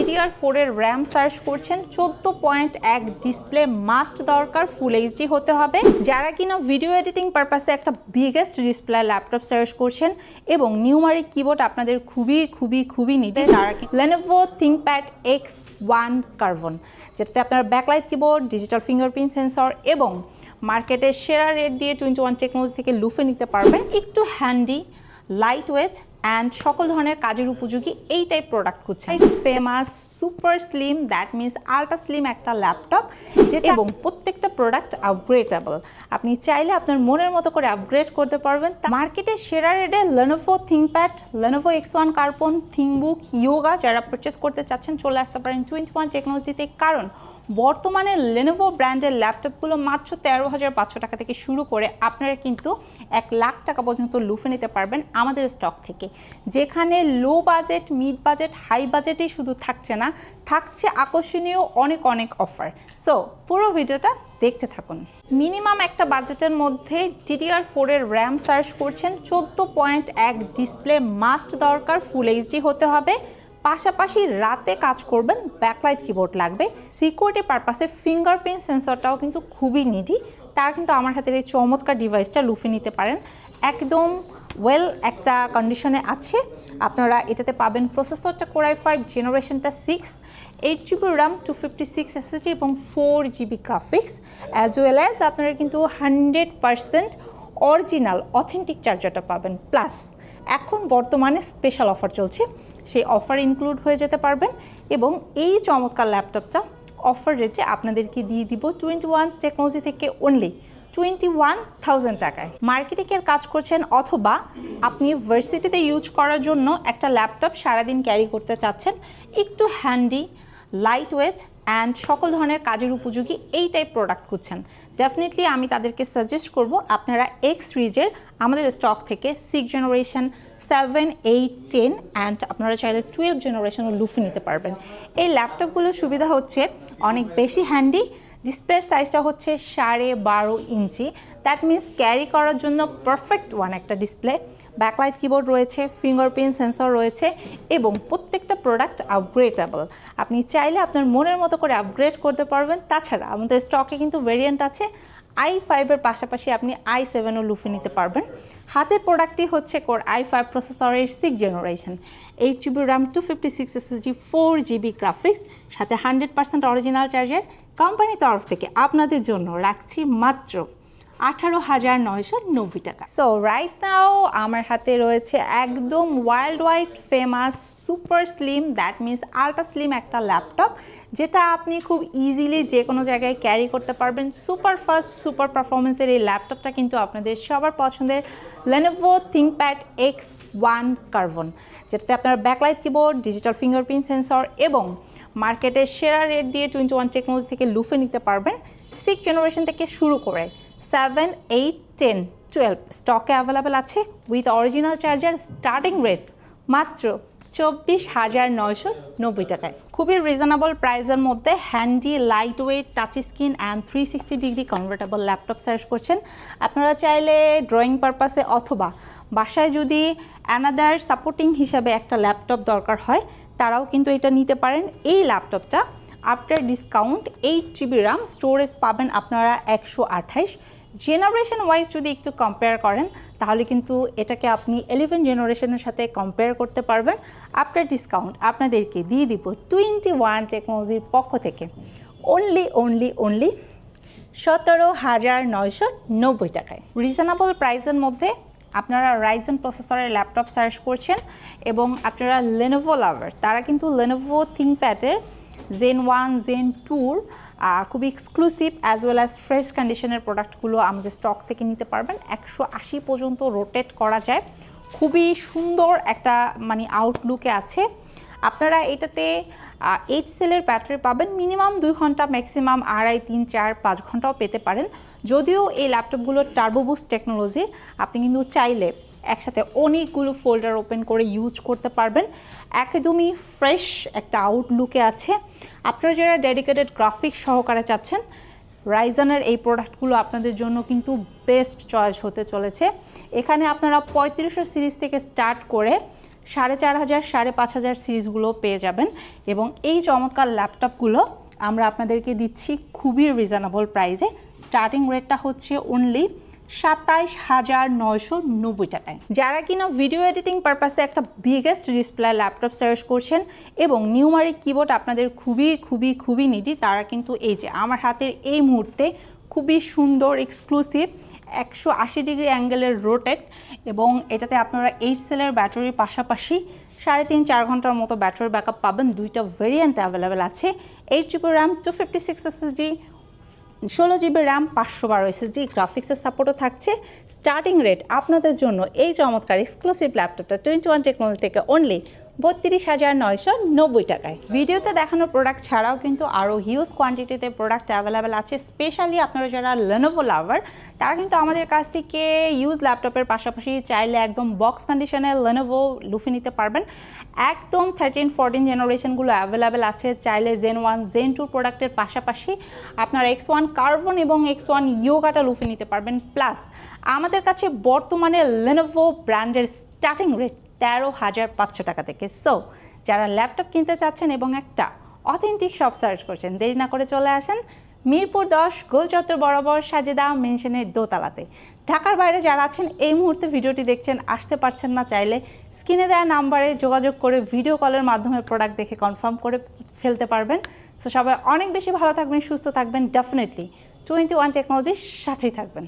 DDR4 এর RAM search করছেন, 14.1 display must দরকার, ফুল এইচডি হতে হবে। যারা কিনা ভিডিও এডিটিং পারপাসে একটা বিগেস্ট ডিসপ্লে ল্যাপটপ সার্চ করছেন এবং নিউমারিক কিবোর্ড আপনাদের খুবই নিডেড, তারা Lenovo ThinkPad X1 Carbon, যেটাতে আপনার backlight keyboard, digital fingerprint sensor এবং মার্কেটের সেরা রেট দিয়ে 21 টেকনোলজি থেকে লুফে নিতে পারবেন। একটু হ্যান্ডি, লাইট ওয়েট অ্যান্ড সকল ধরনের কাজের উপযোগী এই টাইপ প্রোডাক্ট খুঁজছেন। Famous super slim, that means ultra slim একটা ল্যাপটপ, যেটা এবং প্রত্যেকটা প্রোডাক্ট আপগ্রেডেবল। আপনি চাইলে আপনার মনের মতো করে আপগ্রেড করতে পারবেন। মার্কেটে সেরা রেটে Lenovo ThinkPad, Lenovo X1 Carbon, ThinkBook, Yoga যারা পারচেস করতে চাচ্ছেন চলে আসতে পারেন 21 টেকনোলজিতে, কারণ বর্তমানে Lenovo ব্র্যান্ডের ল্যাপটপগুলো মাত্র 13,500 টাকা থেকে শুরু করে আপনারা কিন্তু 1 লাখ টাকা পর্যন্ত লুফে নিতে পারবেন আমাদের স্টক থেকে, যেখানে low budget, mid budget, high বাজেটেই শুধু থাকছে না, থাকছে আকর্ষণীয় অনেক অফার। সো পুরো ভিডিওটা দেখতে থাকুন। মিনিমাম একটা বাজেটের মধ্যে DDR4 এর র্যাম সার্চ করছেন, 14.1 ডিসপ্লে মাস্ট দরকার, ফুল এইচডি হতে হবে, পাশাপাশি রাতে কাজ করবেন, ব্যাকলাইট কিবোর্ড লাগবে, সিকিউরিটি পারপাসে ফিঙ্গারপ্রিন্ট সেন্সরটাও কিন্তু খুবই নিডি। তার কিন্তু আমার হাতের এই চমৎকার ডিভাইসটা লুফে নিতে পারেন, একদম ওয়েল একটা কন্ডিশনে আছে। আপনারা এটাতে পাবেন প্রসেসরটা Core i5 জেনারেশনটা 6, 8GB RAM, 256 SSD এবং 4GB graphics, as well as আপনারা কিন্তু 100% অরিজিনাল অথেন্টিক চার্জারটা পাবেন। প্লাস এখন বর্তমানে স্পেশাল অফার চলছে, সেই অফার ইনক্লুড হয়ে যেতে পারবেন এবং এই চমৎকার ল্যাপটপটা অফার রেটে আপনাদেরকে দিয়ে দিব 21 টেকনোলজি থেকে অনলি 21,000 টাকায়। মার্কেটিংয়ের কাজ করছেন অথবা আপনি ভার্সিটিতে ইউজ করার জন্য একটা ল্যাপটপ সারাদিন ক্যারি করতে চাচ্ছেন, একটু হ্যান্ডি, লাইট ওয়েট অ্যান্ড সকল ধরনের কাজের উপযোগী এই টাইপ প্রোডাক্ট খুঁজছেন, ডেফিনেটলি আমি তাদেরকে সাজেস্ট করব আপনারা X সিরিজের আমাদের স্টক থেকে 6 জেনারেশন, 7, 8, 10 অ্যান্ড আপনারা চাইলে 12 জেনারেশনও লুফে নিতে পারবেন। এই ল্যাপটপগুলোর সুবিধা হচ্ছে অনেক বেশি হ্যান্ডি, ডিসপ্লে সাইজটা হচ্ছে 12.5 ইঞ্চি, দ্যাট মিনস ক্যারি করার জন্য পারফেক্ট ওয়ান একটা ডিসপ্লে, ব্যাকলাইট কিবোর্ড রয়েছে, ফিঙ্গারপ্রিন্ট সেন্সর রয়েছে এবং প্রত্যেকটা প্রোডাক্ট আপগ্রেডেবল। আপনি চাইলে আপনার মনের মতো করে আপগ্রেড করতে পারবেন। তাছাড়া আমাদের স্টকে কিন্তু ভেরিয়েন্ট আছে i5 এর পাশাপাশি আপনি i7ও লুফে নিতে পারবেন। হাতের প্রোডাক্টটি হচ্ছে Core i5 প্রসেসরের 6 generation, 8GB RAM, 256 SSD, 4GB graphics, সাথে 100% অরিজিনাল চার্জার। কোম্পানির তরফ থেকে আপনাদের জন্য রাখছি মাত্র 18,990 টাকা। সো রাইট নাও আমার হাতে রয়েছে একদম world wide famous super slim, that means ultra slim একটা ল্যাপটপ, যেটা আপনি খুব ইজিলি যে কোনো জায়গায় ক্যারি করতে পারবেন। সুপার ফাস্ট, সুপার পারফরমেন্সের এই ল্যাপটপটা কিন্তু আপনাদের সবার পছন্দের Lenovo ThinkPad X1 Carbon, যেটাতে আপনার backlight keyboard, digital fingerprint sensor এবং মার্কেটের সেরা রেট দিয়ে 21 টেকনোলজি থেকে লুফে নিতে পারবেন। 6 জেনারেশন থেকে শুরু করে 7, 8, 10, 12 স্টকে অ্যাভেলেবেল আছে with original charger. Starting rate মাত্র 24,990 টাকায়। খুবই রিজনেবল প্রাইসের মধ্যে handy, light weight, touch screen and 360 degree convertible laptop search করছেন। আপনারা চাইলে ড্রয়িং পারপাসে অথবা বাসায় যদি অ্যানাদার সাপোর্টিং হিসাবে একটা ল্যাপটপ দরকার হয়, তারাও কিন্তু এটা নিতে পারেন। এই ল্যাপটপটা after discount 8GB RAM, storage পাবেন আপনারা 128। জেনারেশন ওয়াইজ যদি একটু কম্পেয়ার করেন তাহলে কিন্তু এটাকে আপনি 11 জেনারেশনের সাথে কম্পেয়ার করতে পারবেন। আফটার ডিসকাউন্ট আপনাদেরকে দিয়ে দিব 21 টেকনোলজির পক্ষ থেকে অনলি 17,990 টাকায়। রিজনেবল প্রাইসের মধ্যে আপনারা রাইজেন প্রসেসরের ল্যাপটপ সার্চ করছেন এবং আপনারা Lenovo লাভার, তারা কিন্তু Lenovo ThinkPad-এর Zen 1, Zen 2 খুবই exclusive as well as fresh কন্ডিশনের প্রোডাক্টগুলো আমাদের স্টক থেকে নিতে পারবেন। 180 পর্যন্ত রোটেট করা যায়, খুবই সুন্দর একটা আউটলুকে আছে। আপনারা এটাতে 8 সেলের ব্যাটারি পাবেন, মিনিমাম 2 ঘন্টা, ম্যাক্সিমাম 2.5, 3, 4, 5 ঘন্টাও পেতে পারেন। যদিও এই ল্যাপটপগুলোর টার্বো বুস্ট টেকনোলজির, আপনি কিন্তু চাইলে একসাথে অনেকগুলো ফোল্ডার ওপেন করে ইউজ করতে পারবেন। একদমই ফ্রেশ একটা আউটলুকে আছে। আপনারা যারা ডেডিকেটেড গ্রাফিক্স সহকারে চাচ্ছেন, রাইজেনের এই প্রোডাক্টগুলো আপনাদের জন্য কিন্তু বেস্ট চয়েস হতে চলেছে। এখানে আপনারা 3500 সিরিজ থেকে স্টার্ট করে 4,500 5,500 সিরিজগুলো পেয়ে যাবেন এবং এই চমৎকার ল্যাপটপগুলো আমরা আপনাদেরকে দিচ্ছি খুবই রিজনেবল প্রাইসে। স্টার্টিং রেটটা হচ্ছে অনলি 27,990 টাকায়। যারা কিনা ভিডিও এডিটিং পারপাসে একটা বিগেস্ট ডিসপ্লে ল্যাপটপ সার্চ করছেন এবং নিউমারিক কিবোর্ড আপনাদের খুবই নিডি, তারা কিন্তু এই যে আমার হাতের এই মুহূর্তে খুবই সুন্দর এক্সক্লুসিভ 180 ডিগ্রি অ্যাঙ্গেলের রোটেট এবং এটাতে আপনারা 8 সেলের ব্যাটারির পাশাপাশি 3.5-4 ঘন্টার মতো ব্যাটারি ব্যাকআপ পাবেন। দুইটা ভেরিয়েন্ট অ্যাভেলেবেল আছে, 8GB RAM 256 SSD, 16GB RAM 512 SSD, গ্রাফিক্সের সাপোর্টও থাকছে। স্টার্টিং রেট আপনাদের জন্য এই চমৎকার এক্সক্লুসিভ ল্যাপটপটা 21 টেকনোলজি থেকে অনলি 32,990 টাকায়। ভিডিওতে দেখানো প্রোডাক্ট ছাড়াও কিন্তু আরও হিউজ কোয়ান্টিটিতে প্রোডাক্ট অ্যাভেলেবেল আছে। স্পেশালি আপনারা যারা Lenovo লাভার তারা কিন্তু আমাদের কাছ থেকে ইউজ ল্যাপটপের পাশাপাশি চাইলে একদম বক্স কন্ডিশনে Lenovo লুফে নিতে পারবেন। একদম 13-14 জেনারেশনগুলো অ্যাভেলেবেল আছে। চাইলে Zen 1 Zen 2 প্রোডাক্টের পাশাপাশি আপনারা X1 কার্বন এবং X1 ইয়োগাটা লুফে নিতে পারবেন। প্লাস আমাদের কাছে বর্তমানে Lenovo ব্র্যান্ডের স্টার্টিং রেট 13,500 টাকা থেকে। সো যারা ল্যাপটপ কিনতে চাচ্ছেন এবং একটা অথেন্টিক শপ সার্চ করছেন, দেরি না করে চলে আসেন মিরপুর 10 গোল চত্বর বরাবর সাজেদা মেনশনের দোতলাতে। ঢাকার বাইরে যারা আছেন এই মুহূর্তে ভিডিওটি দেখছেন, আসতে পারছেন না, চাইলে স্ক্রিনে দেওয়া নাম্বারে যোগাযোগ করে ভিডিও কলের মাধ্যমে প্রোডাক্ট দেখে কনফার্ম করে ফেলতে পারবেন। সো সবাই অনেক বেশি ভালো থাকবেন, সুস্থ থাকবেন, ডেফিনেটলি 21 টেকনোলজির সাথেই থাকবেন।